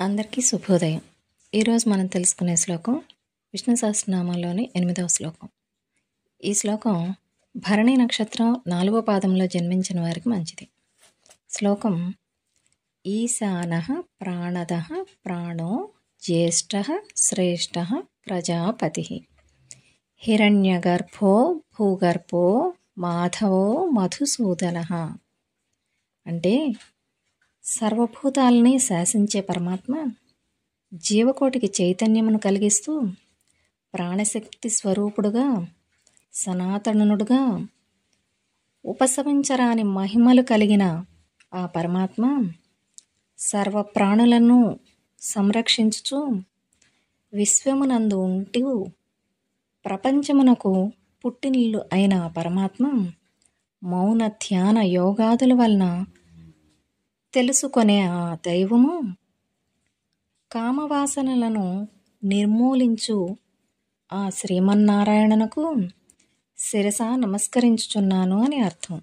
అందరికీ శుభోదయం. ఈరోజు మనం తెలుసుకునే శ్లోకం విష్ణు సహస్రనామంలోని 8వ శ్లోకం. ఈ శ్లోకం భరణి నక్షత్రం 4వ పాదంలో జన్మించిన వారికి మంచిది. శ్లోకం: ఈశానః ప్రాణదః ప్రాణో జ్యేష్ఠః శ్రేష్ఠః ప్రజాపతిః హిరణ్యగర్భో భూగర్భో మాధవో మధుసూదనః. అంటే సర్వభూతాలని శాసించే పరమాత్మ జీవకోటికి చైతన్యమును కలిగిస్తూ ప్రాణశక్తి స్వరూపుడుగా సనాతనుడుగా ఉపశమించరాని మహిమలు కలిగిన ఆ పరమాత్మ సర్వప్రాణులను సంరక్షించుచు విశ్వమునందు ఉంటూ ప్రపంచమునకు పుట్టినిల్లు అయిన పరమాత్మ మౌన ధ్యాన యోగాదుల వలన తెలుసుకొనే ఆ దైవము కామవాసనలను నిర్మూలించు ఆ శ్రీమన్నారాయణనకు శిరస నమస్కరించుచున్నాను అని అర్థం.